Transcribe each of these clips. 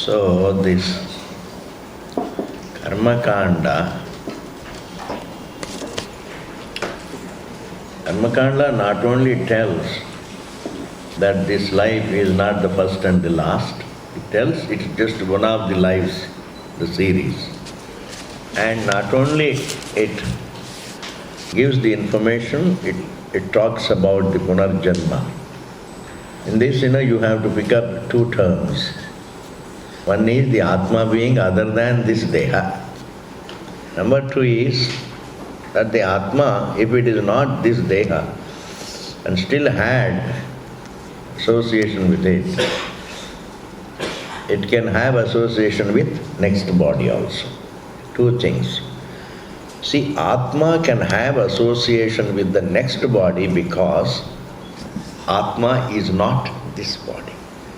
So this Karma Kanda not only tells that this life is not the first and the last, it tells it's just one of the lives, the series. And not only it gives the information, it talks about the Punarjanma. In this, you have to pick up two terms. One is the Atma being other than this Deha. Number two is that the Atma, if it is not this Deha and still had association with it, it can have association with next body also. Two things. See, Atma can have association with the next body because Atma is not this body.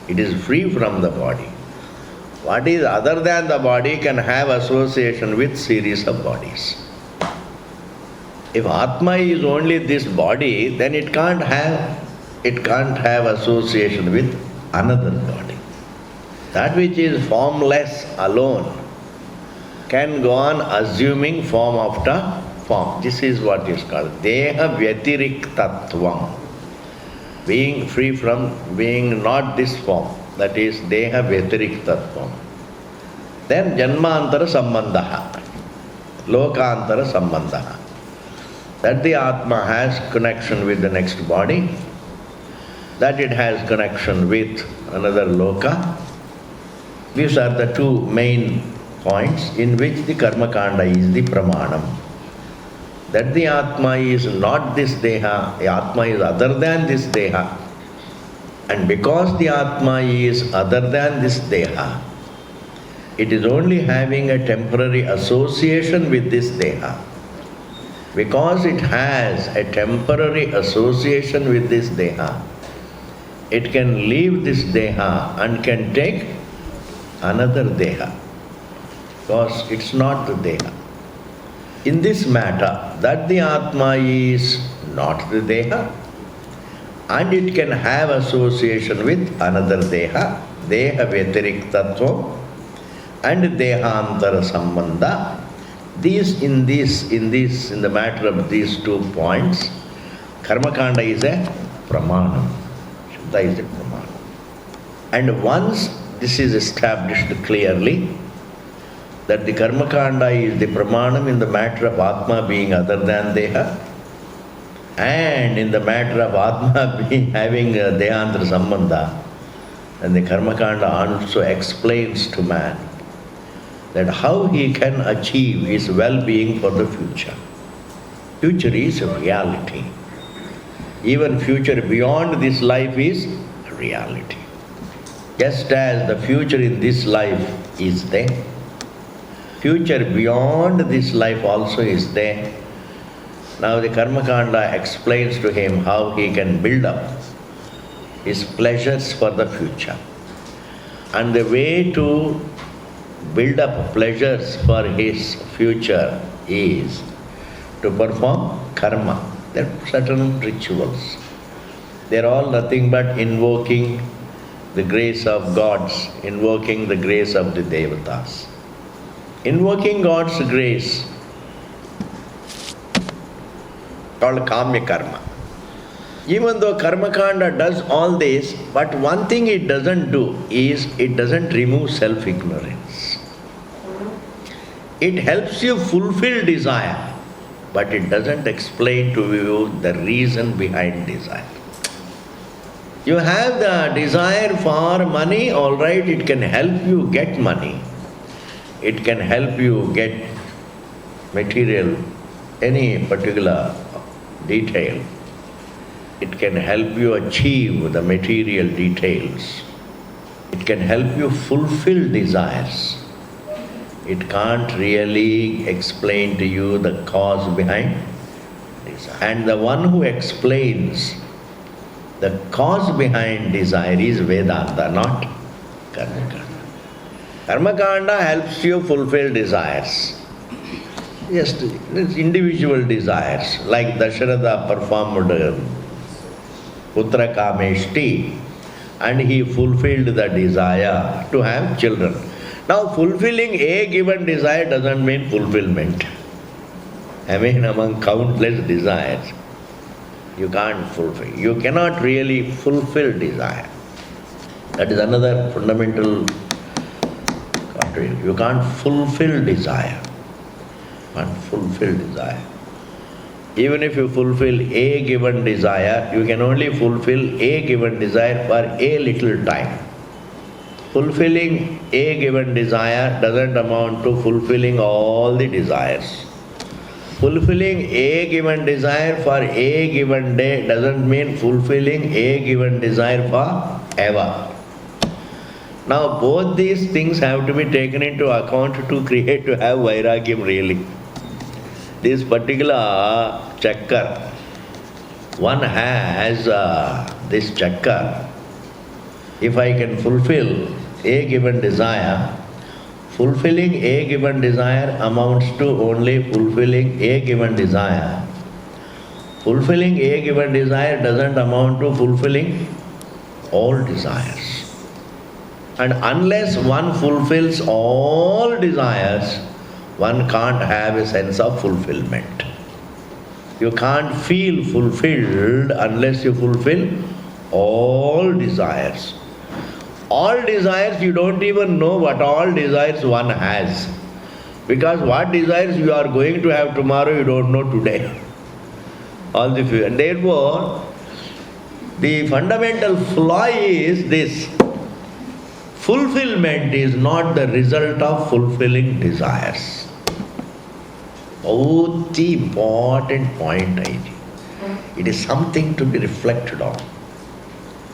It is free from the body. What is other than the body can have association with series of bodies. If Atma is only this body, then it can't have association with another body. That which is formless alone can go on assuming form after form. This is what is called Deha Vyatiriktatvam. Being free from being not this form. That is Deha Vyatiriktatvam. Then Janmantara Sambandha, Lokantara Sambandha. That the Atma has connection with the next body, that it has connection with another Loka. These are the two main points in which the Karma Kanda is the Pramanam. That the Atma is not this Deha, the Atma is other than this Deha. And because the Atma is other than this Deha, it is only having a temporary association with this Deha. Because it has a temporary association with this Deha, it can leave this Deha and can take another Deha. Because it's not the Deha. In this matter, that the Atma is not the Deha, and it can have association with another Deha, Deha Vyatiriktatvam and Dehantara Sambandha. In the matter of these 2 points, Karma Kanda is a Pramanam. Shuddha is a Pramanam. And once this is established clearly, that the Karma Kanda is the Pramanam in the matter of Atma being other than Deha, and in the matter of Atma being having a Dehantara Sambandha, and the Karma Kanda also explains to man that how he can achieve his well-being for the future. Future is a reality. Even future beyond this life is a reality. Just as the future in this life is there, future beyond this life also is there. Now the Karma Kanda explains to him how he can build up his pleasures for the future. And the way to build up pleasures for his future is to perform karma. There are certain rituals. They are all nothing but invoking the grace of gods, invoking the grace of the devatas. Invoking God's grace, called Kamya Karma. Even though Karma Kanda does all this, but one thing it doesn't do is it doesn't remove self-ignorance. It helps you fulfill desire, but it doesn't explain to you the reason behind desire. You have the desire for money, all right, it can help you get money. It can help you get material, any particular detail. It can help you achieve the material details. It can help you fulfill desires. It can't really explain to you the cause behind desire. And the one who explains the cause behind desire is Vedanta, not Karma Kanda. Karma Kanda helps you fulfill desires. Yes, it's individual desires, like Dasharatha performed Putra Kameshti. and he fulfilled the desire to have children. Now, fulfilling a given desire doesn't mean fulfillment. I mean, among countless desires, you can't fulfill. You cannot really fulfill desire. That is another fundamental contrary. You can't fulfill desire. You can't fulfill desire. Even if you fulfill a given desire, you can only fulfill a given desire for a little time. Fulfilling a given desire doesn't amount to fulfilling all the desires. Fulfilling a given desire for a given day doesn't mean fulfilling a given desire forever. Now both these things have to be taken into account to have vairagyam really. This particular chakkar, one has this chakkar. If I can fulfill a given desire, fulfilling a given desire amounts to only fulfilling a given desire. Fulfilling a given desire doesn't amount to fulfilling all desires. And unless one fulfills all desires, one can't have a sense of fulfillment. You can't feel fulfilled unless you fulfill all desires. All desires, you don't even know what all desires one has. Because what desires you are going to have tomorrow, you don't know today. All the few. And therefore, the fundamental flaw is this. Fulfillment is not the result of fulfilling desires. Both the important point, it is something to be reflected on.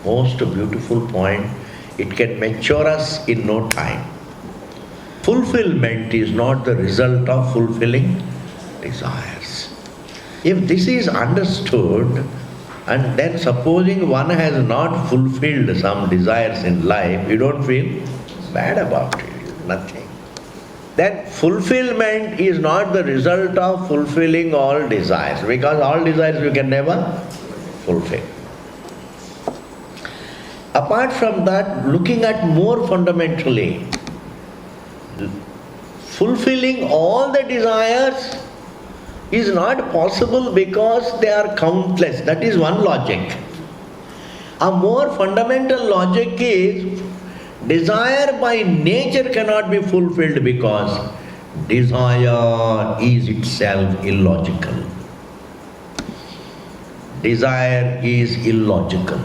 Most beautiful point. It can mature us in no time. Fulfillment is not the result of fulfilling desires. If this is understood, and then supposing one has not fulfilled some desires in life, you don't feel bad about it, nothing. Then fulfillment is not the result of fulfilling all desires, because all desires you can never fulfill. Apart from that, looking at more fundamentally, fulfilling all the desires is not possible because they are countless. That is one logic. A more fundamental logic is desire by nature cannot be fulfilled because desire is itself illogical. Desire is illogical.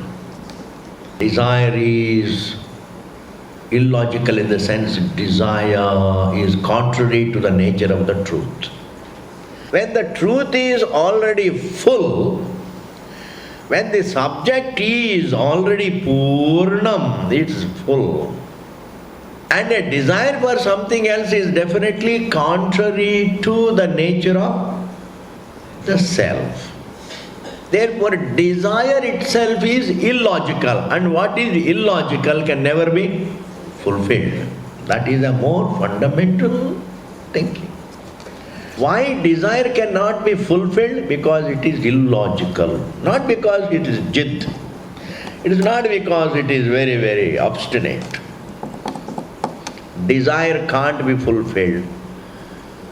Desire is illogical in the sense desire is contrary to the nature of the truth. When the truth is already full, when the subject is already purnam, it's full, and a desire for something else is definitely contrary to the nature of the self. Therefore, desire itself is illogical, and what is illogical can never be fulfilled. That is a more fundamental thinking. Why desire cannot be fulfilled? Because it is illogical. Not because it is jid. It is not because it is very, very obstinate. Desire can't be fulfilled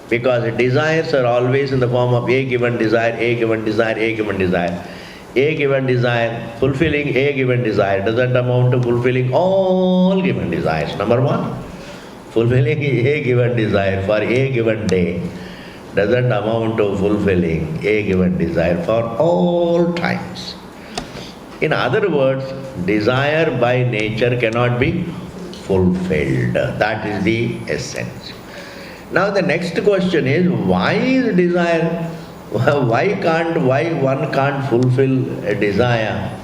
because desires are always in the form of a given desire, a given desire, a given desire. A given desire, fulfilling a given desire doesn't amount to fulfilling all given desires. Number one, fulfilling a given desire for a given day doesn't amount to fulfilling a given desire for all times. In other words, desire by nature cannot be fulfilled. That is the essence. Now the next question is, why is desire, why one can't fulfill a desire?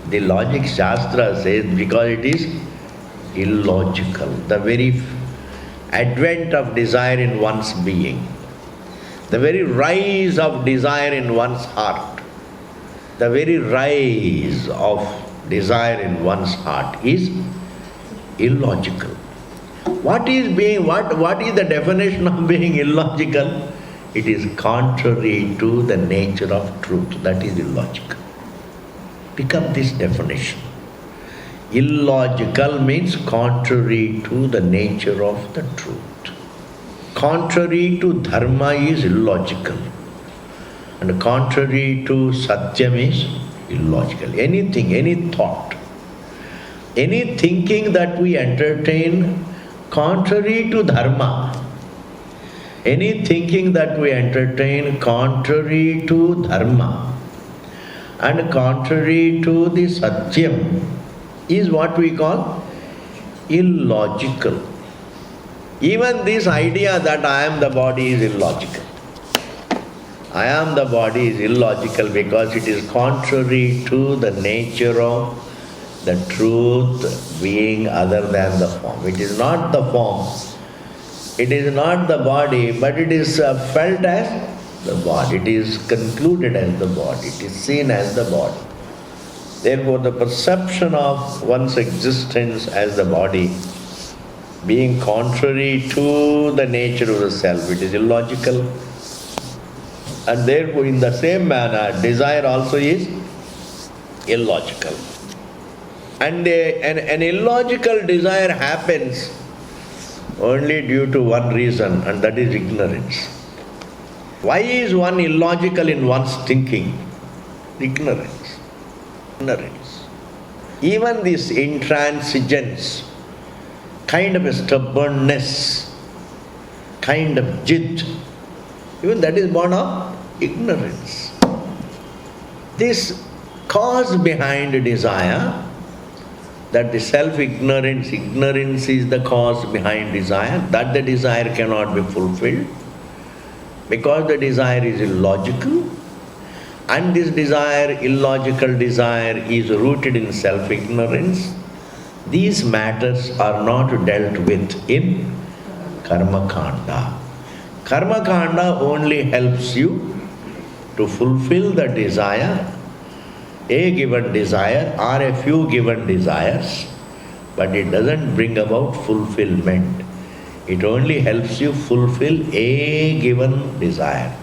The logic shastra says because it is illogical. The very advent of desire in one's being, the very rise of desire in one's heart, the very rise of desire in one's heart is illogical. What is the definition of being illogical? It is contrary to the nature of truth. That is illogical. Pick up this definition. Illogical means contrary to the nature of the truth. Contrary to dharma is illogical. And contrary to satyam is illogical. Anything, any thought, any thinking that we entertain contrary to dharma, any thinking that we entertain contrary to dharma and contrary to the satyam is what we call illogical. Even this idea that I am the body is illogical. I am the body is illogical because it is contrary to the nature of the truth being other than the form. It is not the form. It is not the body, but it is felt as the body. It is concluded as the body. It is seen as the body. Therefore, the perception of one's existence as the body being contrary to the nature of the self, it is illogical. And therefore, in the same manner, desire also is illogical. And an illogical desire happens only due to one reason, and that is ignorance. Why is one illogical in one's thinking? Ignorance. Ignorance. Even this intransigence, kind of a stubbornness, kind of jid, even that is born of ignorance. This cause behind desire, that the self-ignorance, ignorance is the cause behind desire, that the desire cannot be fulfilled because the desire is illogical, and this desire, illogical desire, is rooted in self-ignorance. These matters are not dealt with in Karma Kanda. Karma Kanda only helps you to fulfill the desire, a given desire or a few given desires, but it doesn't bring about fulfillment. It only helps you fulfill a given desire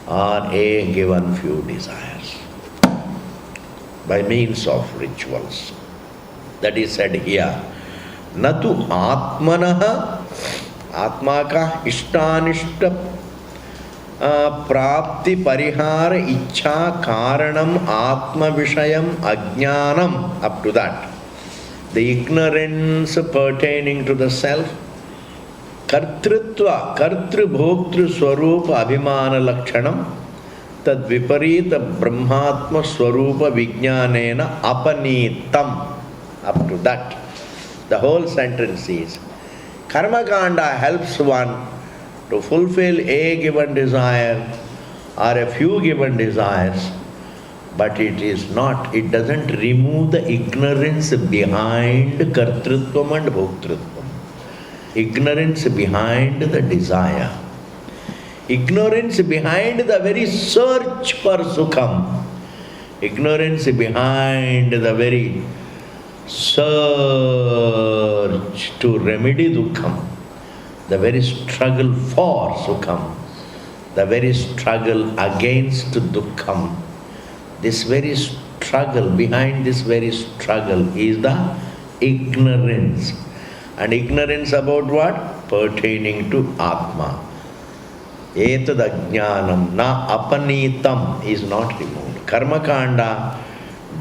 or a given few desires by means of rituals. That is said here. Natu atmanaha, atma ka ishtanishta prapti parihara ichha karanam atma vishayam ajnanam. Up to that, the ignorance pertaining to the self, kartrutva, kartrubhoktru swarupa abhimana lakshanam, tad viparita brahmatma swarupa vijnanena apanitam. Up to that, the whole sentence is, Karma Kanda helps one to fulfill a given desire or a few given desires, but it doesn't remove the ignorance behind kartrutvam and bhoktrutvam. Ignorance behind the desire. Ignorance behind the very search for sukham. Ignorance behind the very search to remedy dukkham. The very struggle for sukham, the very struggle against dukkham, this very struggle, behind this very struggle is the ignorance. And ignorance about what? Pertaining to Atma. Etad ajnanam na apanitam is not removed. Karma Kanda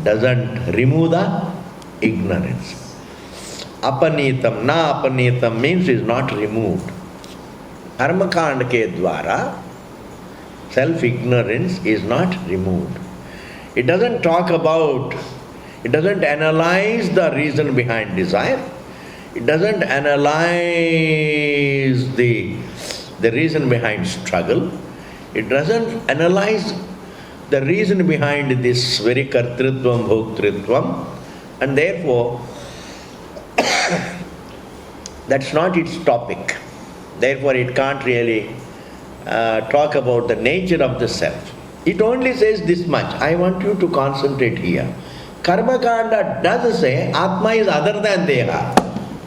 doesn't remove the ignorance. Apanitam, na apanitam means is not removed. Karma Kanda ke dwara, self-ignorance is not removed. It doesn't talk about, it doesn't analyze the reason behind desire. It doesn't analyze the reason behind struggle. It doesn't analyze the reason behind this very kartrutvam, bhoktritvam, and therefore that's not its topic. Therefore it can't really talk about the nature of the self. It only says this much. I want you to concentrate here. Karma Kanda does say Atma is other than Deha.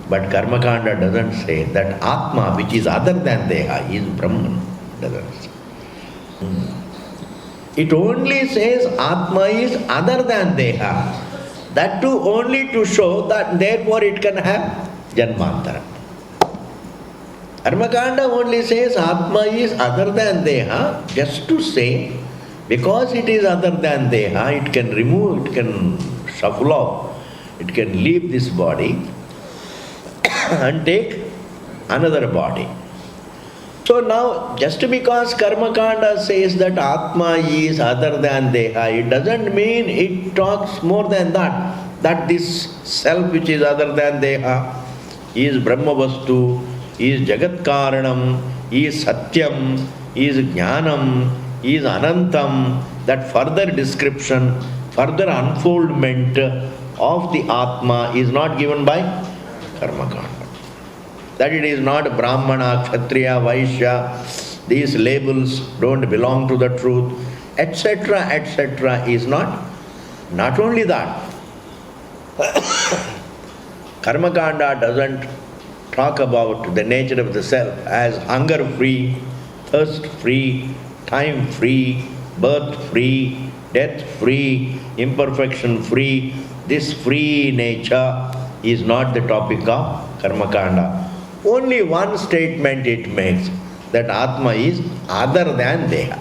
But Karma Kanda doesn't say that Atma, which is other than Deha, is Brahman. Doesn't say. It only says Atma is other than Deha. That too only to show that therefore it can have Janmantara. Karmakanda only says Atma is other than Deha, just to say, because it is other than Deha, it can remove, it can shuffle off, it can leave this body and take another body. So now, just because Karmakanda says that Atma is other than Deha, it doesn't mean it talks more than that this self which is other than Deha is Brahmavastu, is Jagat Karanam, is Satyam, is Jnanam, is Anantam. That further description, further unfoldment of the Atma is not given by Karmakanda. That it is not Brahmana, Kshatriya, Vaishya, these labels don't belong to the truth, etc., etc. is not. Not only that, Karmakanda doesn't talk about the nature of the self as hunger-free, thirst-free, time-free, birth-free, death-free, imperfection-free. This free nature is not the topic of Karmakanda. Only one statement it makes, that Atma is other than Deha.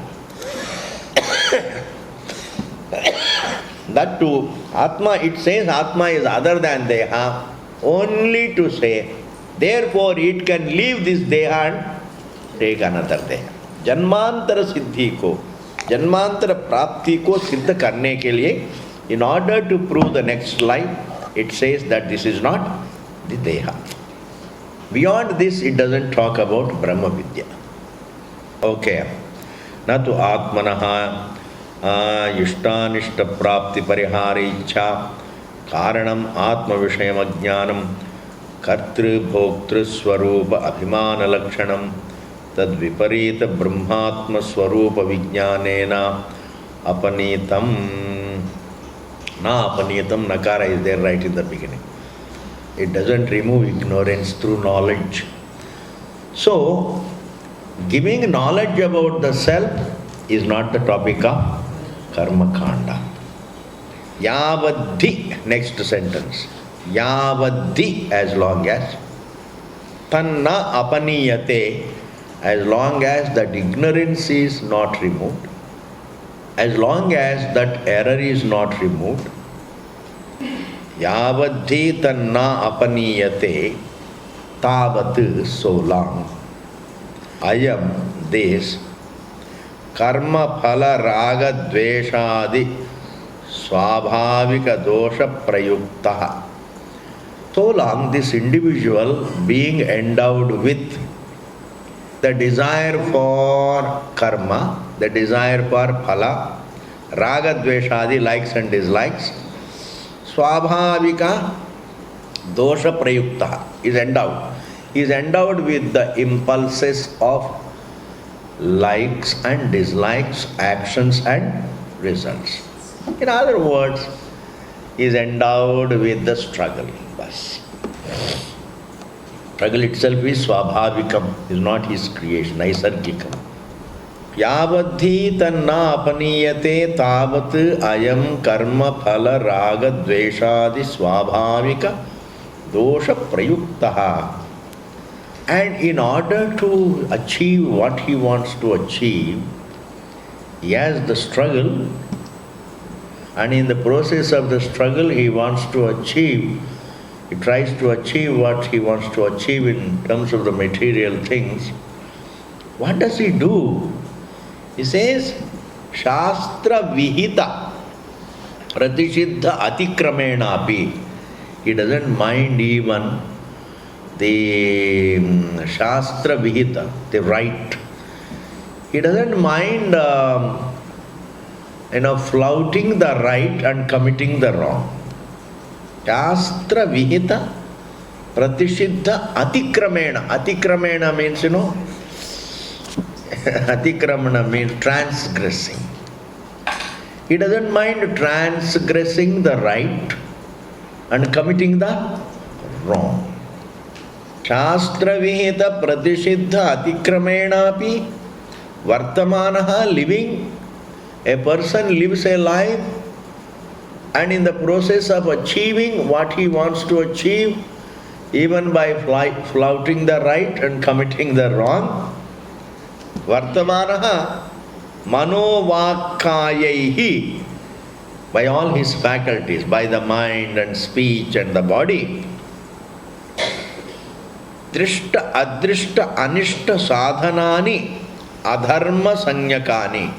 That too, Atma, it says Atma is other than Deha only to say, therefore it can leave this Deha and take another Deha. Janmantara siddhi ko, Janmantara prapti ko siddha karne ke liye, in order to prove the next line, it says that this is not the Deha. Beyond this, it doesn't talk about Brahma Vidya. Okay. Natu Atmanaha Ishtanishta Prapti Parihari Icha Karanam Atma Vishayam Ajnanam Kartru Bhoktru Swarupa Abhimana Lakshanam Tad Viparita Brahmatma Swarupa Vijnanena Apanitam. Na Apanitam, Nakara is there right in the beginning. It doesn't remove ignorance through knowledge. So, giving knowledge about the self is not the topic of Karmakanda. Yavadhi, next sentence. Yavadhi, as long as. Tanna apaniyate, as long as that ignorance is not removed. As long as that error is not removed. Yavadhi tanna apaniyate, tavat, so long. Ayam, this, karma phala raga dveshadi swabhavika dosha prayukta. So long this individual being endowed with the desire for karma, the desire for phala, raga dveshadi, likes and dislikes, swabhavika dosha prayukta, is endowed. He is endowed with the impulses of likes and dislikes, actions and results. In other words, he is endowed with the struggle. Bas. Struggle itself is swabhavikam, is not his creation, naisargikam. Yavadhi tanna apaniyate tavat ayam karma phala raga dveshadi swabhavika dosha prayuktaha. And in order to achieve what he wants to achieve, he has the struggle, and in the process of the struggle he wants to achieve, he tries to achieve what he wants to achieve in terms of the material things. What does he do? He says, Shastra Vihita Pratishidha Atikramena api. He doesn't mind even the Shastra Vihita, the right. He doesn't mind flouting the right and committing the wrong. Shastra Vihita Pratishidha Atikramena. Atikramena means, Atikramana means transgressing. He doesn't mind transgressing the right and committing the wrong. Shastra Vihita Pratishidha Atikramena Vartamanaha, living. A person lives a life And in the process of achieving what he wants to achieve, even by flouting the right and committing the wrong, Vartamanaha Manovakayaihi, by all his faculties, by the mind and speech and the body, Drishta Adrishta Anishta Sadhanani Adharma Sanyakani,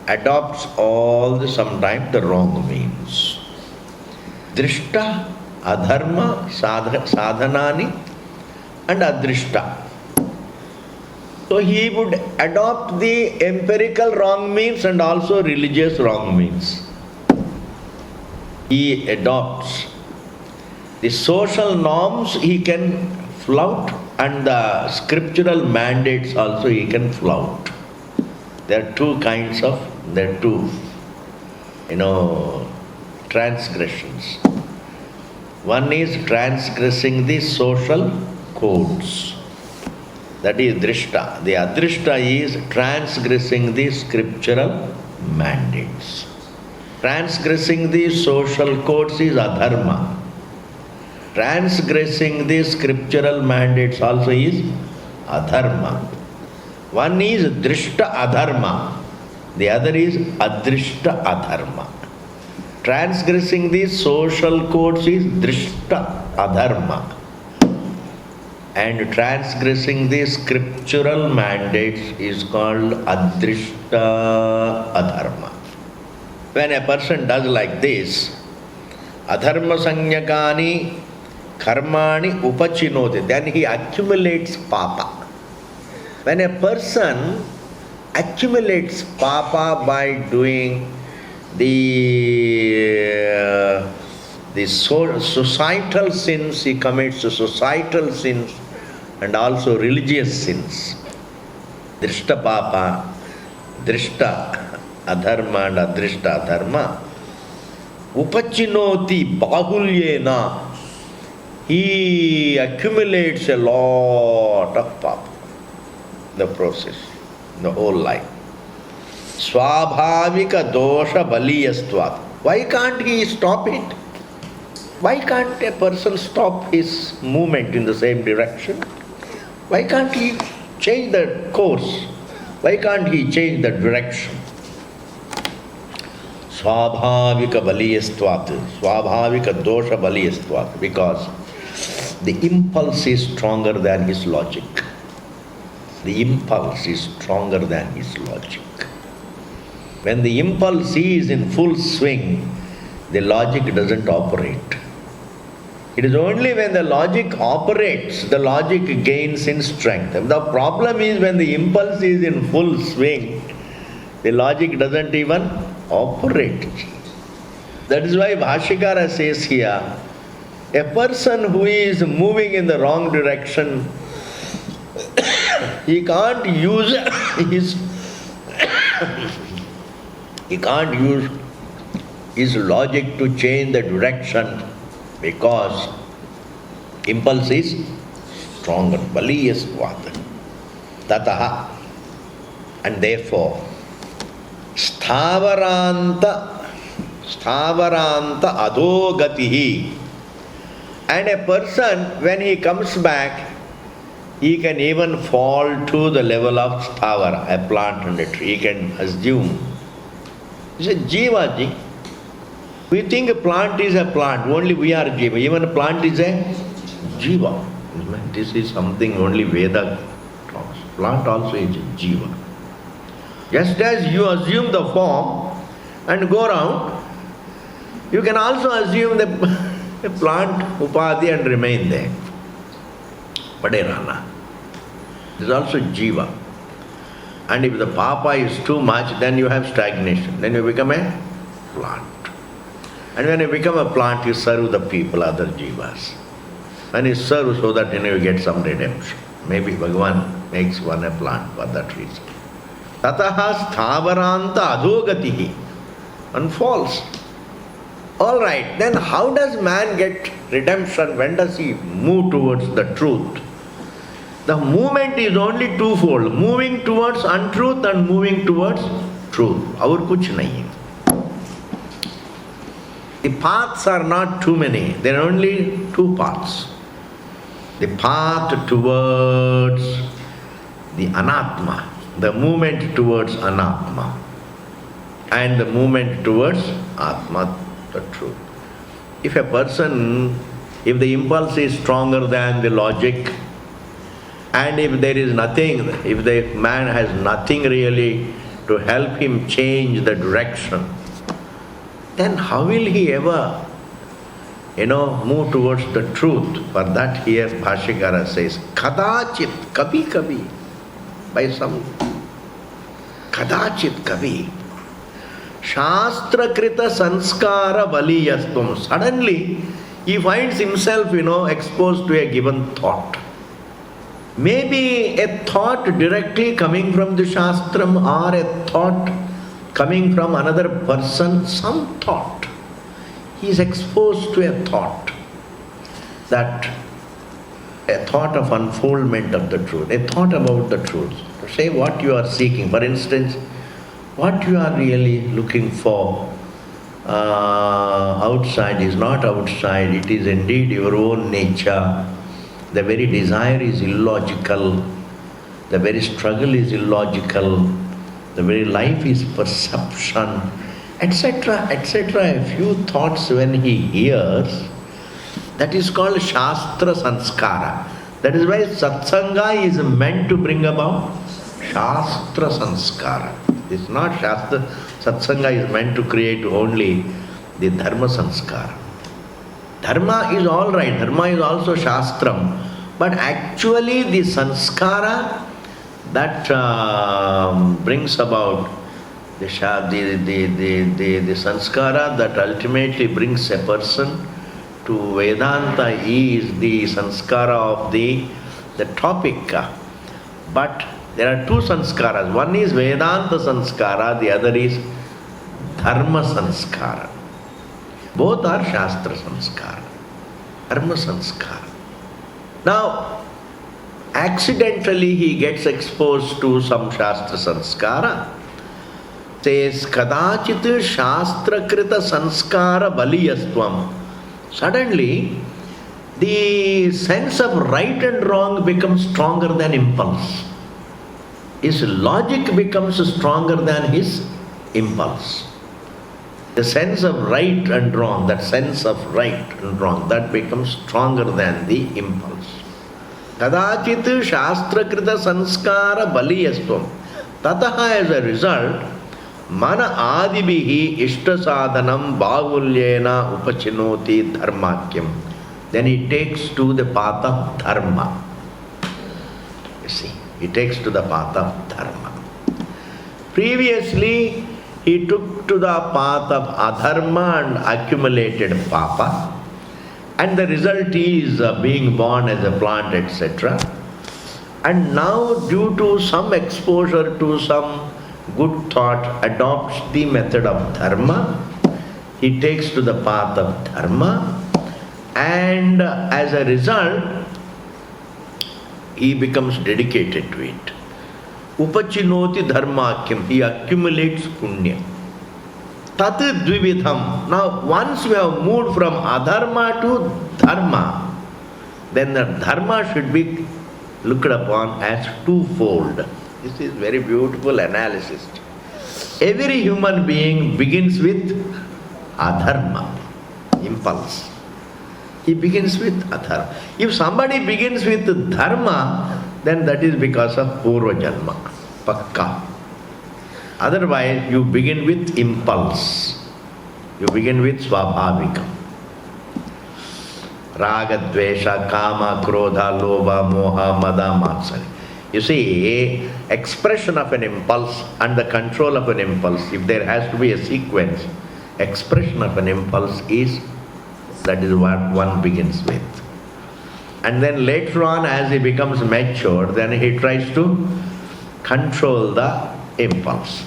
adopts all the sometimes the wrong means. Drishta, Adharma, Sadhanani and Adrishta. So he would adopt the empirical wrong means and also religious wrong means. He adopts the social norms, he can flout, and the scriptural mandates also he can flout. There are two kinds of, transgressions. One is transgressing the social codes. That is drishta. The adrishta is transgressing the scriptural mandates. Transgressing the social codes is adharma. Transgressing the scriptural mandates also is adharma. One is drishta adharma, the other is adrishta adharma. Transgressing the social codes is drishta adharma, and transgressing the scriptural mandates is called adrishta adharma. When a person does like this, adharma sanyakani karmani upachinoti, then he accumulates papa. When a person accumulates papa by doing the societal sins, he commits societal sins and also religious sins. Drishta papa, drishta adharma and adrishta adharma. Upachinoti bahulyena, he accumulates a lot of papa. The process, the whole life. Swabhavika dosha baliyastvat. Why can't he stop it? Why can't a person stop his movement in the same direction? Why can't he change the course? Why can't he change the direction? Swabhavika baliyastvat. Swabhavika dosha baliyastvat. Because the impulse is stronger than his logic. The impulse is stronger than his logic. When the impulse is in full swing, the logic doesn't operate. It is only when the logic operates, the logic gains in strength. The problem is when the impulse is in full swing, the logic doesn't even operate. That is why Bhashyakara says here, a person who is moving in the wrong direction, he can't use his logic to change the direction because impulse is stronger. Baliyastvata. Tataha. And therefore, sthavaranta adogatihi. And a person, when he comes back, he can even fall to the level of sthavara, a plant and a tree. He can assume. He said, Jiva ji. We think a plant is a plant, only we are Jiva. Even a plant is a Jiva. This is something only Veda talks. Plant also is a Jiva. Just as you assume the form and go around, you can also assume the plant upadhi and remain there. Paderana. This is also Jiva. And if the papa is too much, then you have stagnation. Then you become a plant. And when you become a plant, you serve the people, other Jivas. And you serve so that you get some redemption. Maybe Bhagavan makes one a plant for that reason. Tataha sthavaranta adhogatihi. And false. Alright, then how does man get redemption? When does he move towards the truth? The movement is only twofold. Moving towards untruth and moving towards truth. Aur kuch nahi. The paths are not too many, there are only two paths. The path towards the anatma, the movement towards anatma, and the movement towards atma, the truth. If a person, if the impulse is stronger than the logic, and if there is nothing, if the man has nothing really to help him change the direction, then how will he ever, move towards the truth? For that here Bhashyakara says, kadachit, kabhi kabhi, by some kadachit kabhi, shastra krita sanskara valiyastvam. Suddenly he finds himself, exposed to a given thought. Maybe a thought directly coming from the Shastram, or a thought coming from another person, some thought. He is exposed to a thought, that a thought of unfoldment of the truth, a thought about the truth. Say what you are seeking. For instance, what you are really looking for outside is not outside, it is indeed your own nature. The very desire is illogical, the very struggle is illogical, the very life is perception, etc., etc. A few thoughts when he hears, that is called Shastra Sanskara. That is why Satsanga is meant to bring about Shastra Sanskara. It's not Shastra. Satsanga is meant to create only the Dharma Sanskara. Dharma is all right, Dharma is also Shastram, but actually the Sanskara that brings about the Sanskara that ultimately brings a person to Vedanta is the Sanskara of the topic. But there are two Sanskaras. One is Vedanta Sanskara, the other is Dharma Sanskara. Both are Shastra Sanskara, Dharma Sanskara. Now, accidentally he gets exposed to some Shastra Sanskara. Says, kadachit Shastra Krita Sanskara Baliyastvam. Suddenly, the sense of right and wrong becomes stronger than impulse. His logic becomes stronger than his impulse. The sense of right and wrong, that sense of right and wrong, that becomes stronger than the impulse. Kadachit Shastra Krita Sanskara Baliyastvam. Tataha, as a result, Mana Adibihi Ishta Sadhanam Bahulyena Upachinoti Dharmakyam. Then he takes to the path of Dharma. You see, he takes to the path of Dharma. Previously, he took to the path of adharma and accumulated papa, and the result is being born as a plant, etc. And now, due to some exposure to some good thought, adopts the method of dharma. He takes to the path of dharma, and as a result, he becomes dedicated to it. Upachinoti dharmakyam, he accumulates punya. Tat dvividham. Now, once we have moved from adharma to dharma, then the dharma should be looked upon as twofold. This is very beautiful analysis. Every human being begins with adharma, impulse. He begins with adharma. If somebody begins with dharma, then that is because of purva janma, pakka. Otherwise, you begin with impulse. You begin with svabhavika. Raga, dvesha, kama, krodha, lobha, moha, mada, matsarya. You see, expression of an impulse and the control of an impulse, if there has to be a sequence, expression of an impulse that is what one begins with. And then later on, as he becomes mature, then he tries to control the impulse.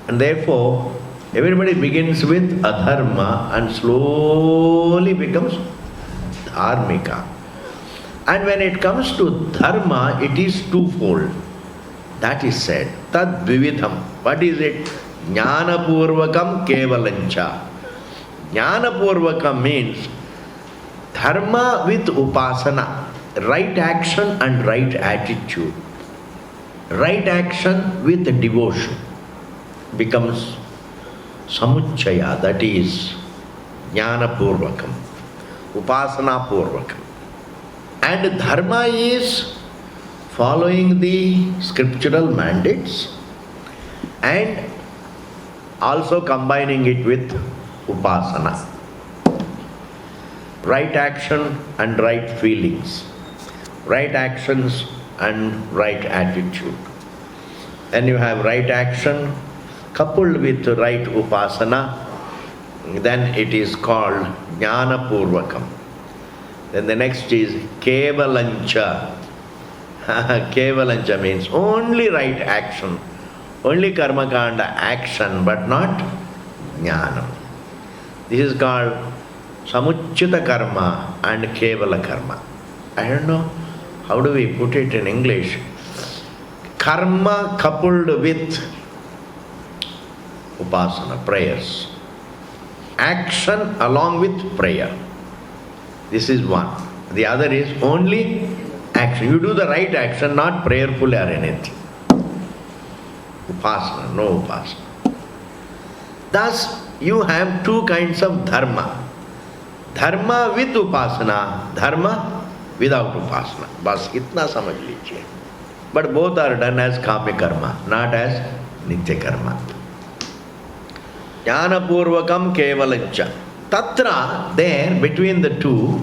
And therefore, everybody begins with adharma and slowly becomes dharmika. And when it comes to dharma, it is twofold. That is said. Tad vividham. What is it? Jnana purvakam kevalancha. Jnanapurvakam means dharma with upasana, right action and right attitude. Right action with devotion becomes samuchaya, that is Jnanapurvakam, Upasana Purvakam. And dharma is following the scriptural mandates and also combining it with upasana. Right action and right feelings, right actions and right attitude. When you have right action coupled with right upasana, then it is called Jnana Purvakam. Then the next is Kevalancha. Kevalancha means only right action, only karma kanda action, but not jnanam. This is called samuchita karma and kevala karma. I don't know how do we put it in English. Karma coupled with upasana, prayers. Action along with prayer. This is one. The other is only action. You do the right action, not prayerful or anything. Upasana, no upasana. Thus, you have two kinds of dharma. Dharma with upasana, dharma without upasana. Bas, itna samajh lijiye. But both are done as kami karma, not as nitya karma. Jnana purvakam kevalancha. Tatra, there, between the two,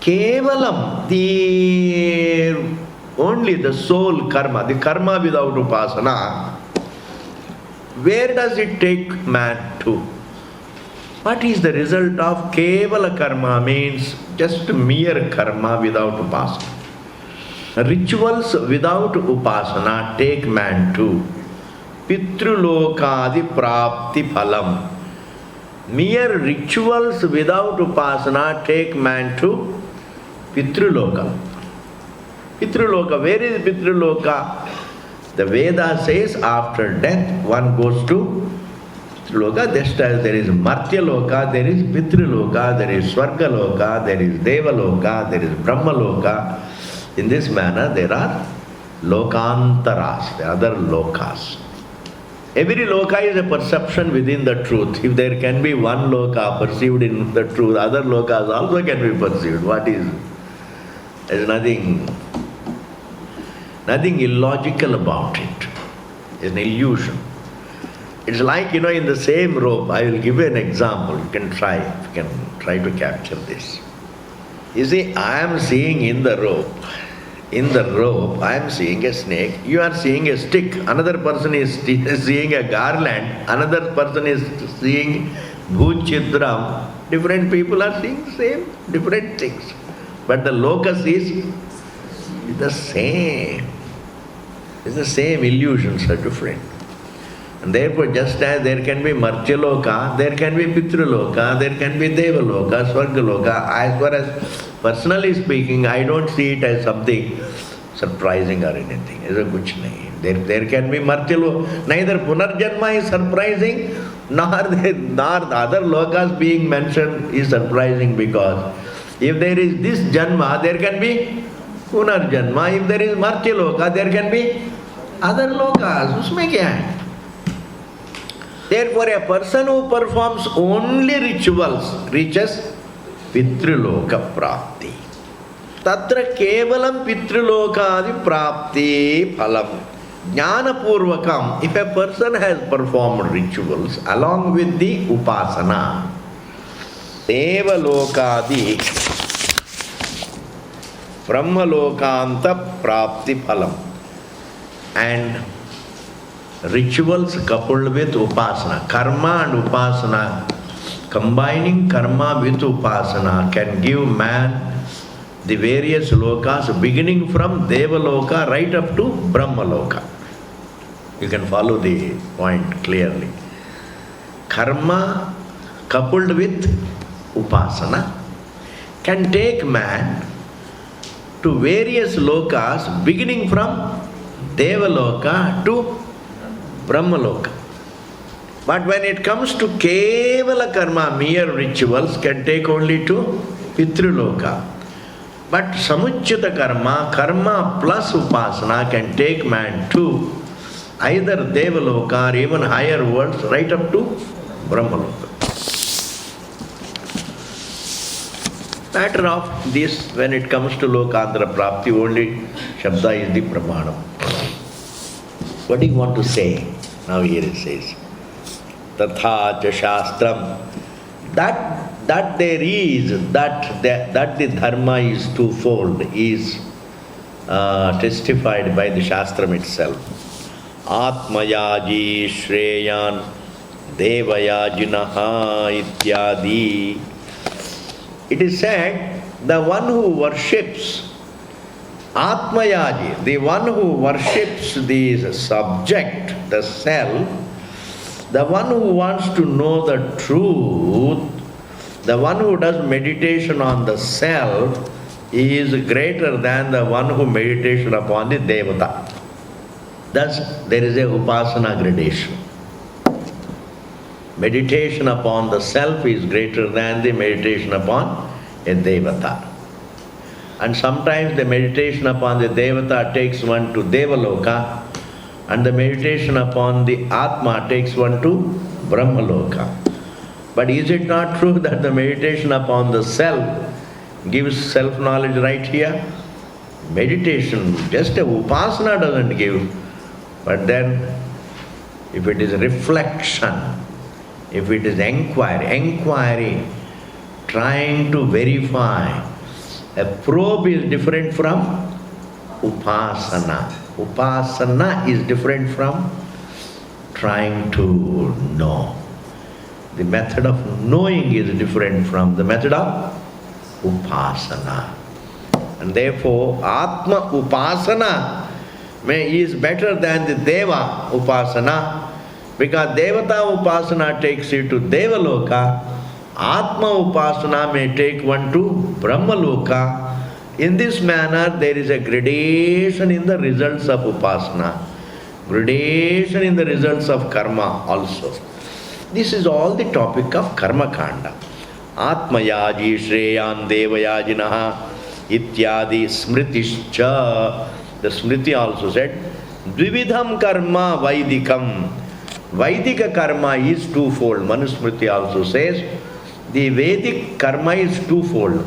kevalam, only the soul karma, the karma without upasana, where does it take man to? What is the result of kevala karma? Means just mere karma without upasana. Rituals without upasana take man to Pitrulokadi prapti phalam. Mere rituals without upasana take man to Pitruloka. Pitruloka, where is Pitruloka? The Veda says after death one goes to Pitruloka. Just as there is Martyaloka, there is Pitruloka, there is Swargaloka, there is Devaloka, there is Brahmaloka. In this manner there are Lokantaras, the other lokas. Every loka is a perception within the truth. If there can be one loka perceived in the truth, other lokas also can be perceived. What is? There is nothing illogical about it. It's an illusion. It's like, in the same rope. I will give you an example. You can try to capture this. You see, I am seeing in the rope, I am seeing a snake. You are seeing a stick. Another person is seeing a garland. Another person is seeing bhuchidram. Different people are seeing same, different things. But the locus is the same. It's the same, illusions are different. And therefore, just as there can be Martyaloka, there can be Pitraloka, there can be Devaloka, Swargaloka. As far as personally speaking, I don't see it as something surprising or anything. It's a kuch nahi. There can be Martyaloka. Neither Punarjanma is surprising, nor the other lokas being mentioned is surprising, because if there is this Janma, there can be Punarjanma. If there is Martyaloka, there can be other lokas. Usme kya hai? Therefore, a person who performs only rituals reaches Pitruloka Prapti. Tatra Kevalam Pitrulokadi Prapti Phalam. Jnana Purvakam, if a person has performed rituals along with the Upasana, Devalokadi Brahmalokanta Prapti Phalam. And rituals coupled with upasana, karma and upasana, combining karma with upasana can give man the various lokas beginning from Devaloka right up to Brahmaloka. You can follow the point clearly. Karma coupled with upasana can take man to various lokas beginning from Devaloka to Brahmaloka. But when it comes to Kevala karma, mere rituals can take only to Pitruloka. But Samuchita karma, karma plus upasana can take man to either Devaloka or even higher worlds right up to Brahmaloka. Matter of this, when it comes to Lokandhara Prapti, only Shabda is the Pramanam. What do you want to say? Now here it says, Tatha cha Shastram. That there is, that the dharma is twofold, is testified by the Shastram itself. Atmayaji Shreyan Devayajinaha Ityadi. It is said, the one who worships Atmayaji, the one who worships the subject, the self, the one who wants to know the truth, the one who does meditation on the self is greater than the one who meditation upon the Devata. Thus, there is a upasana gradation. Meditation upon the self is greater than the meditation upon a Devata. And sometimes the meditation upon the Devata takes one to Devaloka, and the meditation upon the Atma takes one to Brahmaloka. But is it not true that the meditation upon the self gives self-knowledge right here? Meditation, just a upasana doesn't give. But then, if it is reflection, if it is inquiry, trying to verify, a probe is different from upasana. Upasana is different from trying to know. The method of knowing is different from the method of upasana. And therefore, Atma upasana is better than the Deva upasana, because Devata upasana takes you to Devaloka, Atma upasana may take one to Brahmaloka. In this manner, there is a gradation in the results of upasana, gradation in the results of karma also. This is all the topic of karma kanda. Atmayaji Shreyan Devayajinaha Ityadi Smritischa. The Smriti also said, Dvividham karma Vaidikam. Vaidika karma is twofold. Manusmriti also says, the Vedic karma is twofold.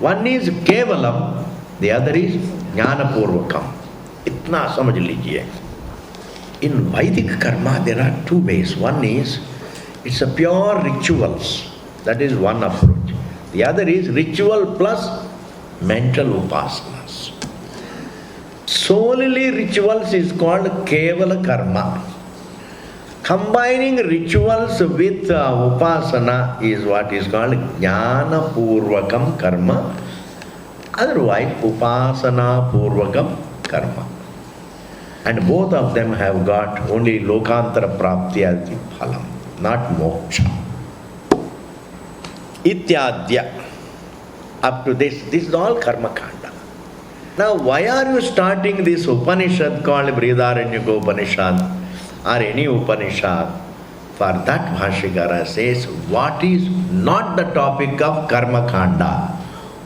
One is Kevalam, the other is Jnana Purvakam. Itna samajh lijiye. In Vedic karma there are two ways. One is, it's a pure rituals. That is one approach. The other is ritual plus mental upasanas. Solely rituals is called Kevala karma. Combining rituals with upasana is what is called Jnana Purvakam karma. Otherwise, upasana Purvakam karma. And both of them have got only Lokantara Prapti as the phalam, not moksha. Ityadya. Up to this is all karma kanda. Now, why are you starting this Upanishad called Brihadaranyaka Upanishad or any Upanishad? For that, Bhashyakara says, what is not the topic of karma kanda?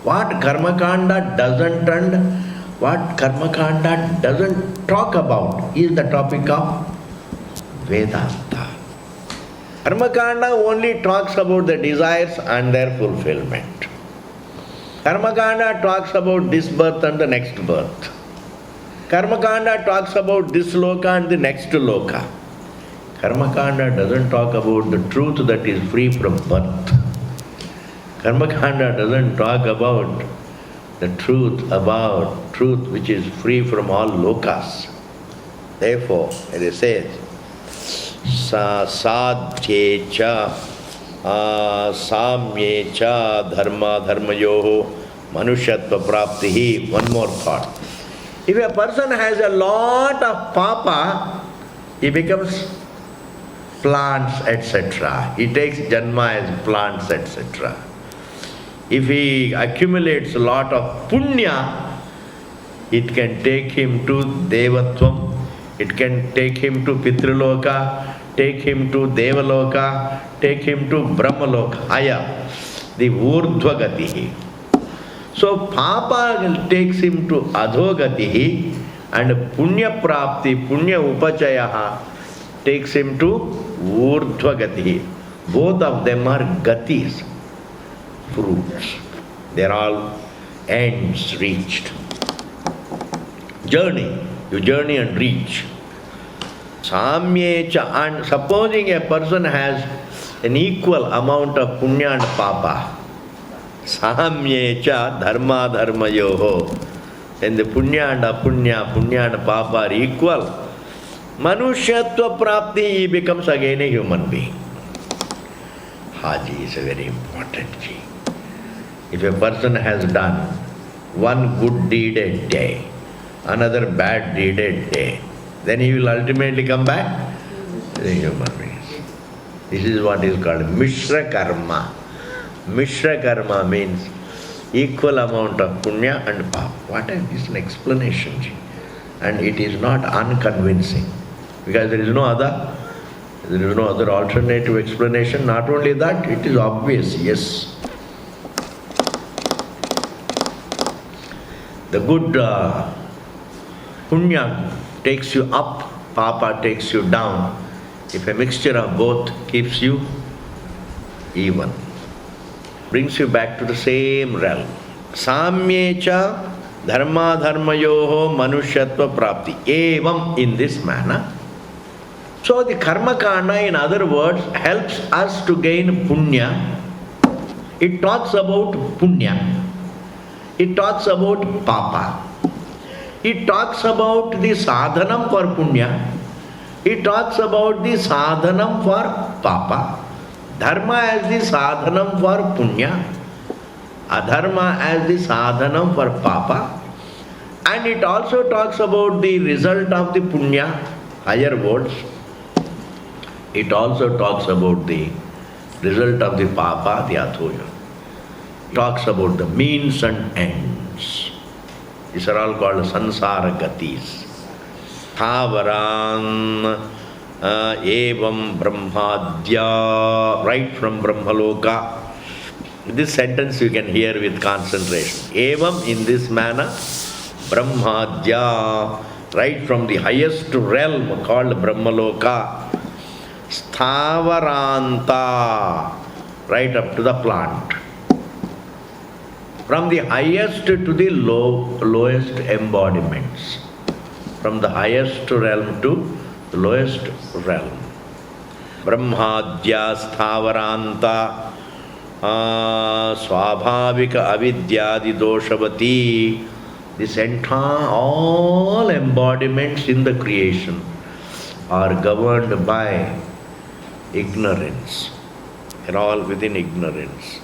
What karma kanda doesn't and what karma kanda doesn't talk about is the topic of Vedanta. Karma kanda only talks about the desires and their fulfillment. Karma kanda talks about this birth and the next birth. Karma kanda talks about this loka and the next loka. Karma kanda doesn't talk about the truth that is free from birth. Karma kanda doesn't talk about the truth which is free from all lokas. Therefore, it says, sadhyecha samyecha dharma dharmayoho manushyatva praptihi. One more thought. If a person has a lot of papa, he becomes plants, etc. He takes janma as plants, etc. If he accumulates a lot of punya, it can take him to devatvam, it can take him to pitraloka, take him to Devaloka, take him to Brahmaloka, higher, the Urdhvagatihi. So Papa takes him to Adhogatihi, and Punya Prapti, Punya Upachayaha takes him to Urdhvagatihi. Both of them are gatis, fruits. They are all ends reached. Journey, you journey and reach. Samyecha, and supposing a person has an equal amount of punya and papa, Samyecha dharma dharma yoho, and the punya and apunya, punya and papa are equal, Manushyatva prapti, he becomes again a human being. Haji is a very important thing. If a person has done one good deed a day, another bad deed a day, then he will ultimately come back to the human beings. This is what is called Mishra Karma. Mishra Karma means equal amount of punya and papa. What is an explanation? And it is not unconvincing, because there is no other alternative explanation. Not only that, it is obvious, yes. The good punya takes you up, papa takes you down. If a mixture of both keeps you even, brings you back to the same realm. Samyecha dharma dharmayoho manushyatva prapti. Evam, in this manner. So the karma kanda, in other words, helps us to gain punya. It talks about punya. It talks about papa. It talks about the sadhanam for punya. It talks about the sadhanam for papa. Dharma as the sadhanam for punya. Adharma as the sadhanam for papa. And it also talks about the result of the punya, higher words. It also talks about the result of the papa, the adhoya. It talks about the means and ends. These are all called sansara gatis. Thavaran evam brahmadya, right from Brahmaloka. This sentence you can hear with concentration. Evam, in this manner, brahmadya, right from the highest realm called Brahmaloka. Sthavaranta, right up to the plant. From the highest to the lowest embodiments. From the highest realm to the lowest realm. Brahmadya sthavaranta swabhavika avidyadi doshavati. This entire, all embodiments in the creation are governed by ignorance. They're all within ignorance.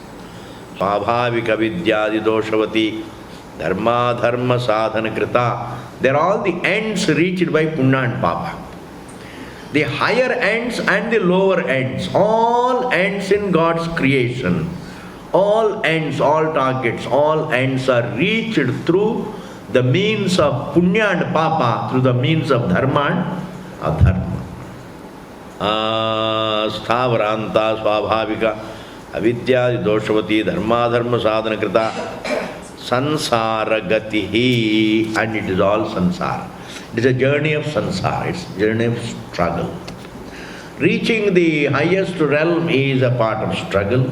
Swabhavika vidyadi doshavati dharma dharma sadhana krita. They're all the ends reached by punya and papa. The higher ends and the lower ends, all ends in God's creation, all ends, all targets, all ends are reached through the means of punya and papa, through the means of dharma and adharma. Sthavaranta swabhavika avidya doshavati dharma dharma sadhana krita sansara gatihi, and it is all sansara. It is a journey of sansara, it's a journey of struggle. Reaching the highest realm is a part of struggle.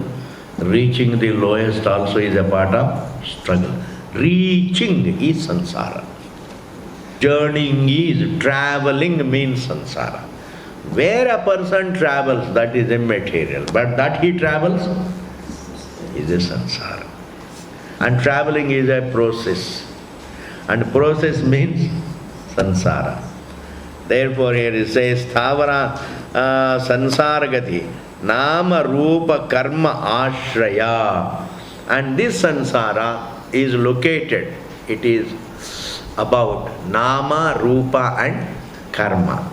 Reaching the lowest also is a part of struggle. Reaching is sansara. Journeying is, traveling means sansara. Where a person travels, that is immaterial. But that he travels is a sansara. And traveling is a process. And process means sansara. Therefore here it says Thavara sansaragati nama rupa karma ashraya. And this sansara is located, it is about nama, rupa and karma.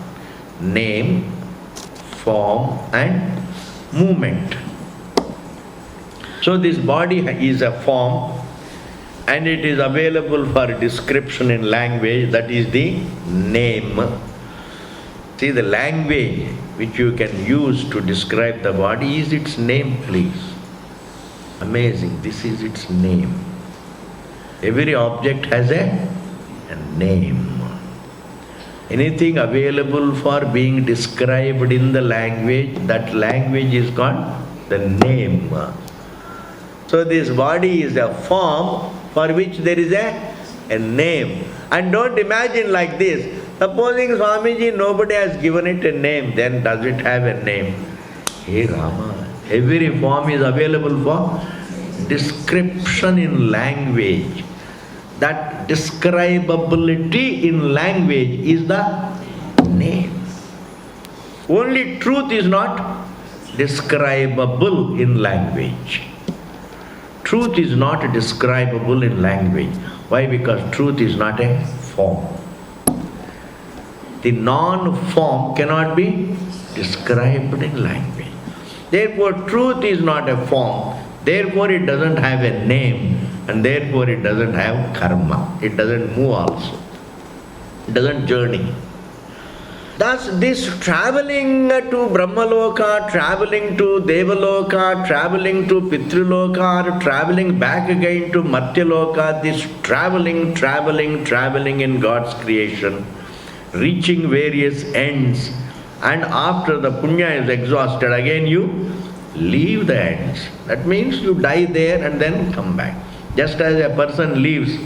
Name, form and movement. So this body is a form and it is available for description in language, that is the name. See, the language which you can use to describe the body is its name, please. Amazing, this is its name. Every object has a name. Anything available for being described in the language, that language is called the name. So this body is a form for which there is a name. And don't imagine like this. Supposing Swamiji, nobody has given it a name, then does it have a name? Hey Rama, every form is available for description in language. That describability in language is the name. Only truth is not describable in language. Truth is not describable in language. Why? Because truth is not a form. The non-form cannot be described in language. Therefore, truth is not a form. Therefore, it doesn't have a name. And therefore, it doesn't have karma. It doesn't move also. It doesn't journey. Thus, this traveling to Brahmaloka, traveling to Devaloka, traveling to Pitraloka, or traveling back again to Matyaloka, this traveling in God's creation, reaching various ends, and after the punya is exhausted, again you leave the ends. That means you die there and then come back. Just as a person leaves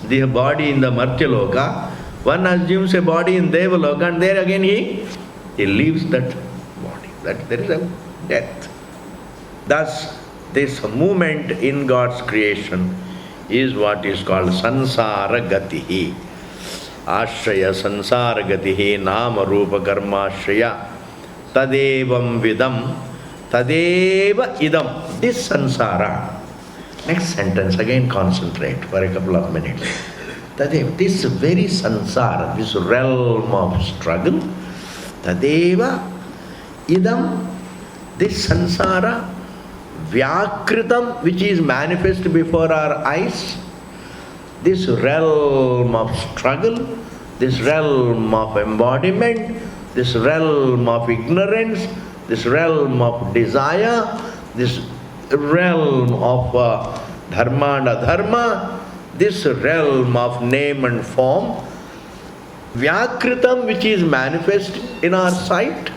the body in the Matyaloka, one assumes a body in Devaloka, and there again he leaves that body. That there is a death. Thus, this movement in God's creation is what is called sansara gatihi. Ashraya sansara gatihi nama rupa karma ashraya tadevam vidam tadeva idam. This sansara. Next sentence, again concentrate for a couple of minutes. Tadeva, this very sansara, this realm of struggle, tadeva idam, this sansara, vyakritam, which is manifest before our eyes, this realm of struggle, this realm of embodiment, this realm of ignorance, this realm of desire, this realm of dharma and adharma, this realm of name and form, vyakritam, which is manifest in our sight,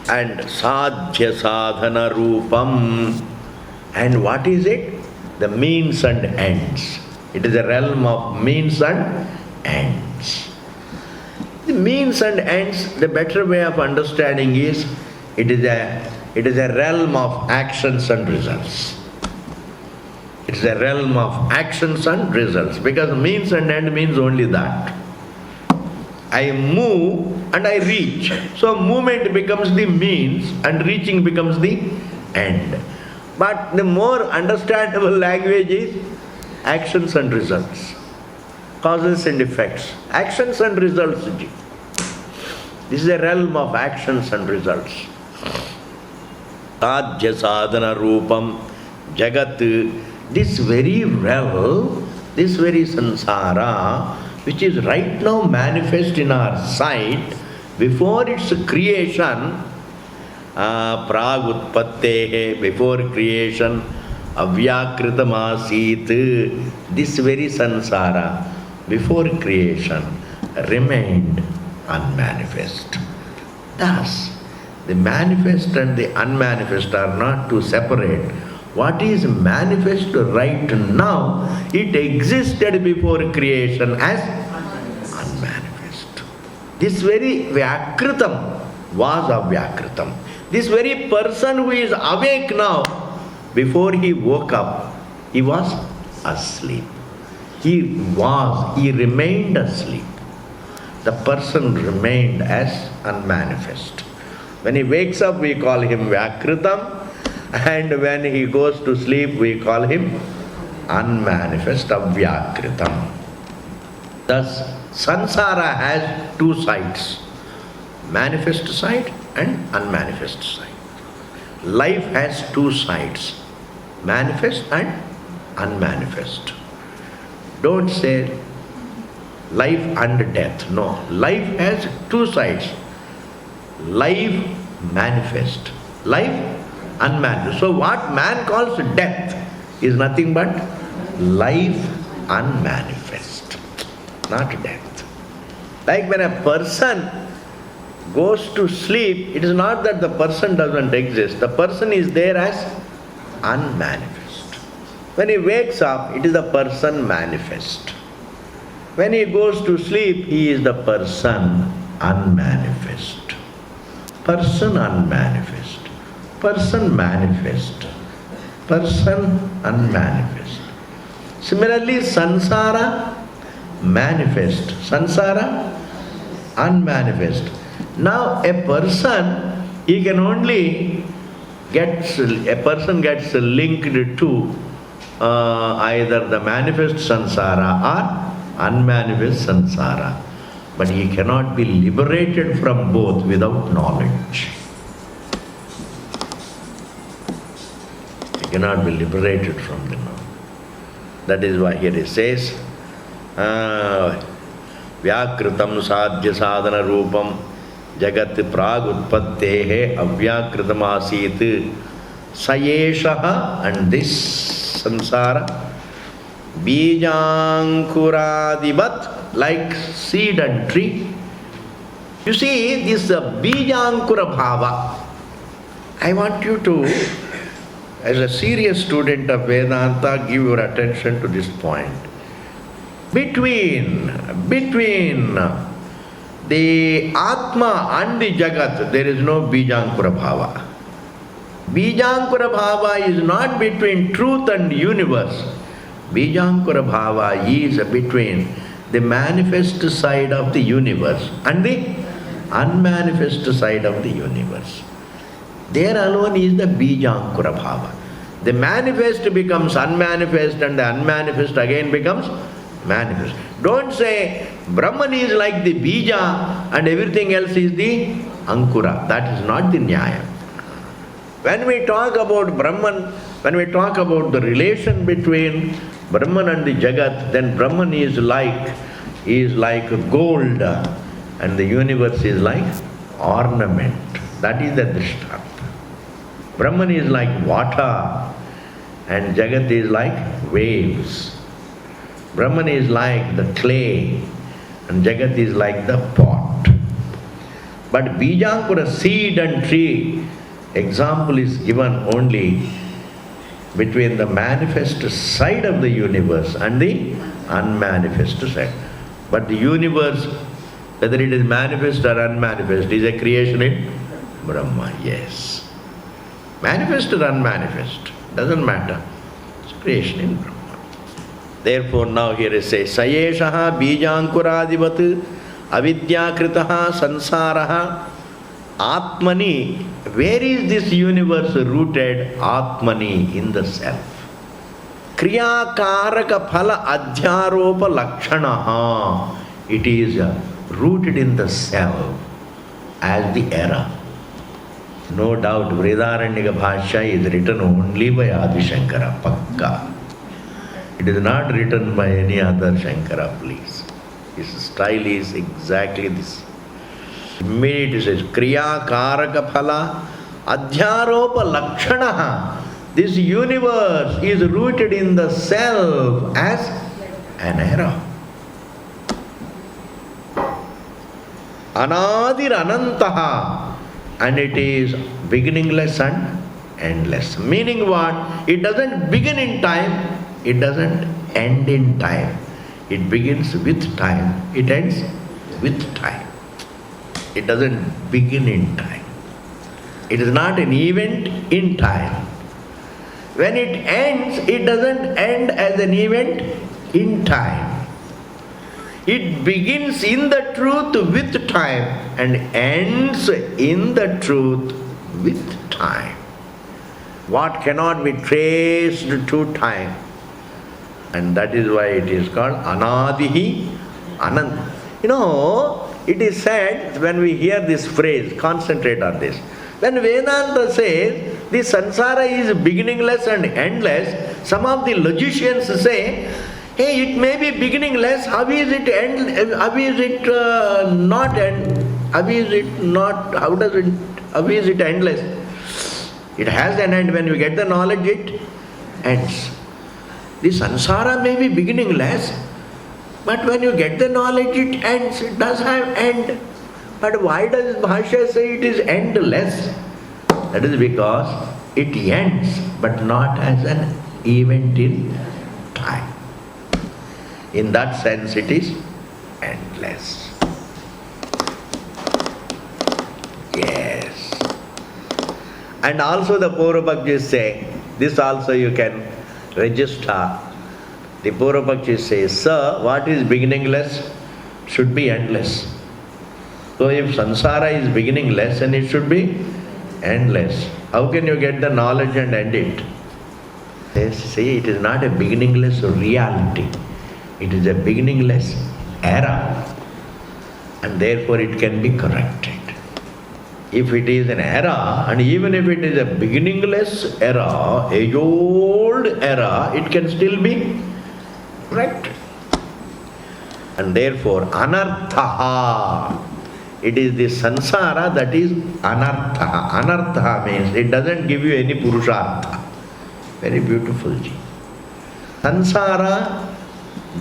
and sadhya sadhana rupam. And what is it? The means and ends. It is a realm of means and ends. The means and ends, the better way of understanding is, it is a realm of actions and results. It is a realm of actions and results, because means and end means only that. I move and I reach. So movement becomes the means and reaching becomes the end. But the more understandable language is actions and results. Causes and effects. Actions and results. This is a realm of actions and results. Sadhya sadhana rupam jagat. This very realm, this very sansara, which is right now manifest in our sight, before its creation, prag utpattehe, before creation, avyakritam asit, this very sansara, before creation, remained unmanifest. Thus, the manifest and the unmanifest are not to separate. What is manifest right now, it existed before creation as unmanifest. This very vyakritam was avyakritam. This very person who is awake now, before he woke up, he was asleep. He remained asleep. The person remained as unmanifest. When he wakes up, we call him vyakritam. And when he goes to sleep, we call him unmanifest, avyakritam. Thus, sansara has two sides, manifest side and unmanifest side. Life has two sides, manifest and unmanifest. Don't say, life and death. No, life has two sides. Life manifest, life unmanifest. So what man calls death is nothing but life unmanifest, not death. Like when a person goes to sleep, it is not that the person doesn't exist. The person is there as unmanifest. When he wakes up, it is the person manifest. When he goes to sleep, he is the person unmanifest. Person unmanifest. Person manifest. Person unmanifest. Similarly, sansara manifest. Sansara unmanifest. Now a person, he can only gets linked to either the manifest sansara or unmanifest sansara. But he cannot be liberated from both without knowledge. He cannot be liberated from the knowledge. That is why here it says, Vyakritam sadhya sadhana rupam jagat prag utpattehe avyakritam asit sayeshaha, and this samsara bijankuradivat, like seed and tree. You see, this bijankura bhava, I want you to, as a serious student of Vedanta, give your attention to this point. Between the Atma and the Jagat, there is no bijankura bhava. Bijankura bhava is not between truth and universe. Bijankura bhava is between the manifest side of the universe and the unmanifest side of the universe. There alone is the bijankura bhava. The manifest becomes unmanifest and the unmanifest again becomes manifest. Don't say Brahman is like the bija and everything else is the ankura. That is not the nyaya. When we talk about Brahman, when we talk about the relation between Brahman and the Jagat, then Brahman is like gold and the universe is like ornament. That is the Drishtanta. Brahman is like water and Jagat is like waves. Brahman is like the clay and Jagat is like the pot. But Bijankura, seed and tree, example is given only between the manifest side of the universe and the unmanifest side. But the universe, whether it is manifest or unmanifest, is a creation in Brahma, yes. Manifest or unmanifest, doesn't matter. It's creation in Brahma. Therefore now here it says, Sayeshaha bijankuradivat avidyakritaha sansaraha atmani. Where is this universe rooted? Atmani, in the self. Kriya karaka phala adhyaropa lakshanaha. It is rooted in the self as the error. No doubt Vrihadaranyaka Bhashya is written only by Adi Shankara, pakka. It is not written by any other Shankara, please. His style is exactly this. Immediately it says, Kriya karaka phala adhyaropa lakshanaha. This universe is rooted in the self as an error. Anadir anantaha. And it is beginningless and endless. Meaning what? It doesn't begin in time. It doesn't end in time. It begins with time. It ends with time. It doesn't begin in time. It is not an event in time. When it ends, it doesn't end as an event in time. It begins in the truth with time and ends in the truth with time. What cannot be traced to time. And that is why it is called Anadihi Anant. You know, it is said, when we hear this phrase, concentrate on this. When Vedanta says the sansara is beginningless and endless, some of the logicians say Hey, it may be beginningless. How is it end? How is it not end? How is it not? How does it? How is it endless? It has an end. When you get the knowledge, it ends. The samsara may be beginningless, but when you get the knowledge, it ends. It does have end. But why does Bhashya say it is endless? That is because it ends, but not as an event in time. In that sense, it is endless. Yes. And also the Purvapakshi is saying, this also you can register. The Purvapakshi says, sir, what is beginningless should be endless. So if samsara is beginningless, then it should be endless. How can you get the knowledge and end it? They say it is not a beginningless reality. It is a beginningless error. And therefore it can be corrected. If it is an error, and even if it is a beginningless error, age-old error, it can still be corrected. And therefore, anartha, it is the samsara that is anartha. Anartha means it doesn't give you any purushartha. Very beautiful ji. Samsara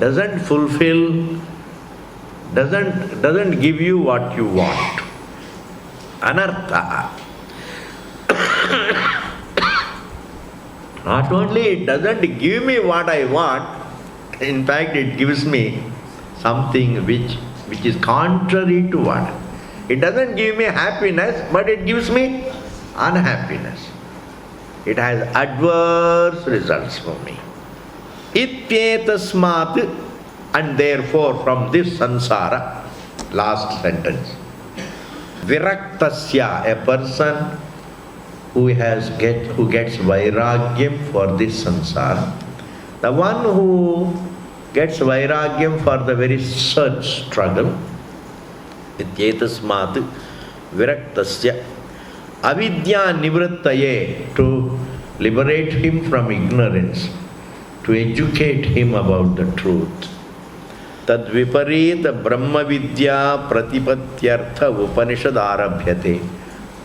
doesn't fulfill, doesn't give you what you want. Anartha. Not only it doesn't give me what I want, in fact it gives me something which is contrary to what. It doesn't give me happiness, but it gives me unhappiness. It has adverse results for me. Ityetasmat, and therefore from this samsara, last sentence, viraktasya, a person who gets vairagyam for this samsara, the one who gets vairagyam for the very search struggle, ityetasmat viraktasya avidya nivrittaye, to liberate him from ignorance, to educate him about the truth. Tad viparita brahma vidya pratipatyartha upanishad arabhyate.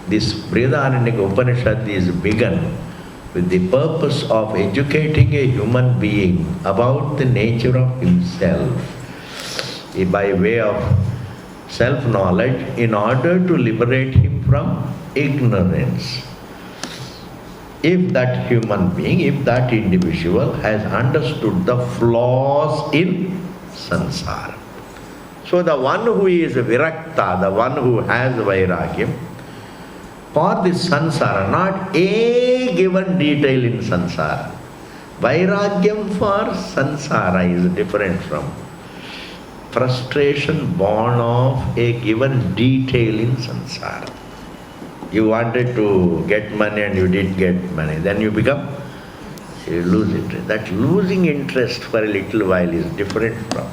This Brihadaranyaka Upanishad is begun with the purpose of educating a human being about the nature of himself by way of self-knowledge in order to liberate him from ignorance. If that human being, if that individual has understood the flaws in samsara. So the one who is virakta, the one who has vairagyam, for this samsara, not a given detail in samsara. Vairagyam for samsara is different from frustration born of a given detail in samsara. You wanted to get money and you did get money, then you lose interest. That losing interest for a little while is different from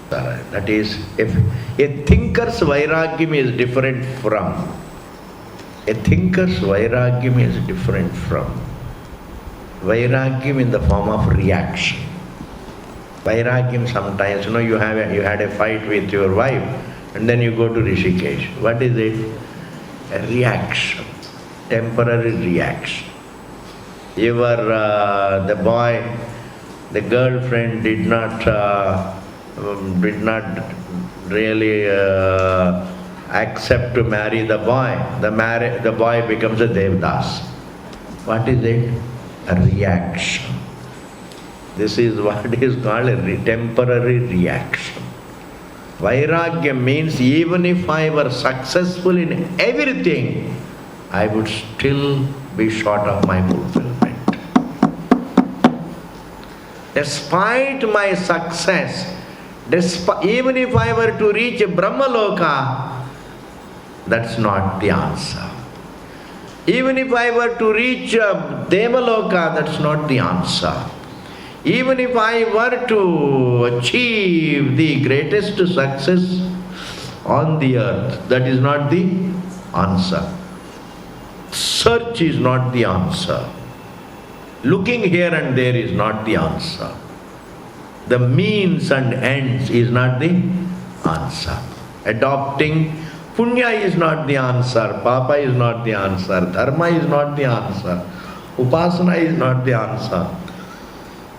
that is, if a thinker's vairagyam is different from vairagyam in the form of reaction. Vairagyam sometimes, you had a fight with your wife and then you go to Rishikesh. What is it? A reaction, temporary reaction. The girlfriend did not really accept to marry the boy. The boy becomes a Devdas. What is it? A reaction. This is what is called a temporary reaction. Vairagyam means even if I were successful in everything, I would still be short of my fulfillment. Despite my success, even if I were to reach Brahmaloka, that's not the answer. Even if I were to reach Devaloka, that's not the answer. Even if I were to achieve the greatest success on the earth, that is not the answer. Search is not the answer. Looking here and there is not the answer. The means and ends is not the answer. Adopting punya is not the answer, papa is not the answer, dharma is not the answer, upasana is not the answer,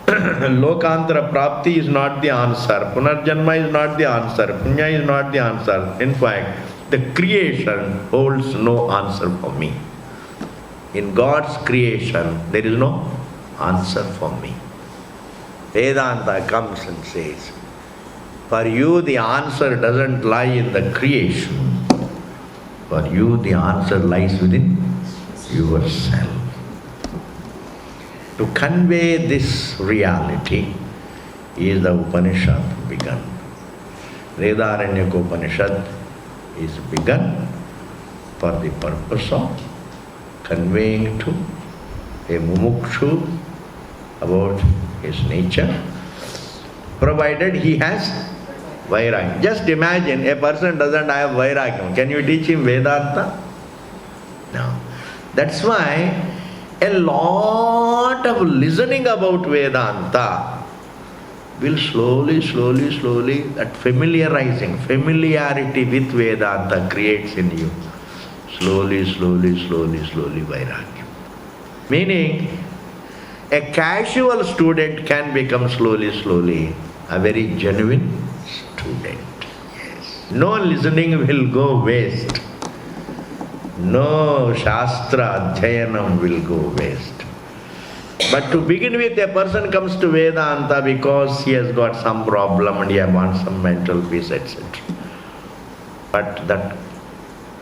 lokantara prapti is not the answer, punarjanma is not the answer, punya is not the answer. In fact, the creation holds no answer for me. In God's creation, there is no answer for me. Vedanta comes and says, for you the answer doesn't lie in the creation. For you the answer lies within yourself. To convey this reality is the Upanishad begun. Vedaranyaka Upanishad is begun for the purpose of conveying to a mumukshu about his nature, provided he has vairagya. Just imagine, a person doesn't have vairagya. Can you teach him Vedanta? No. That's why a lot of listening about Vedanta will slowly, that familiarity with Vedanta creates in you slowly vairagya. Meaning, a casual student can become slowly a very genuine student. Yes. No listening will go waste. No Shastra Adhyayanam will go waste. But to begin with, a person comes to Vedanta because he has got some problem and he wants some mental peace, etc. But that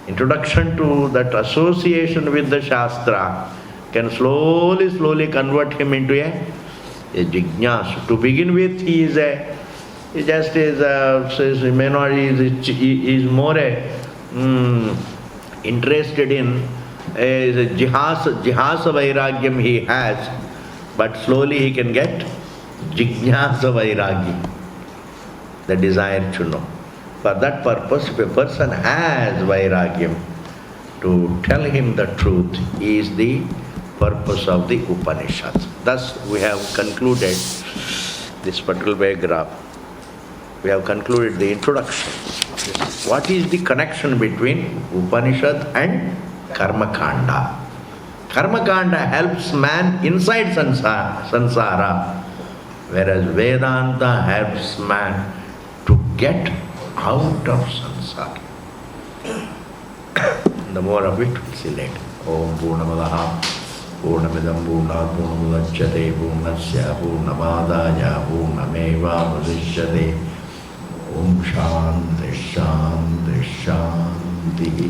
introduction to that association with the Shastra can slowly convert him into a jignasu. To begin with, he is more interested in jihasa vairagyam he has, but slowly he can get jignasa vairagya, the desire to know. For that purpose, if a person has vairagyam, to tell him the truth is the purpose of the Upanishads. Thus, we have concluded this particular paragraph. We have concluded the introduction. What is the connection between Upanishad and Karma Kanda? Karma Kanda helps man inside samsara, whereas Vedanta helps man to get out of samsara. The more of it we'll see later. Om Purnamadaha Purnamidam Purnat Purnamudachyate Purnasya Purnamadaya Purnameva Vasishyate. Om Shanti Shanti Shanti.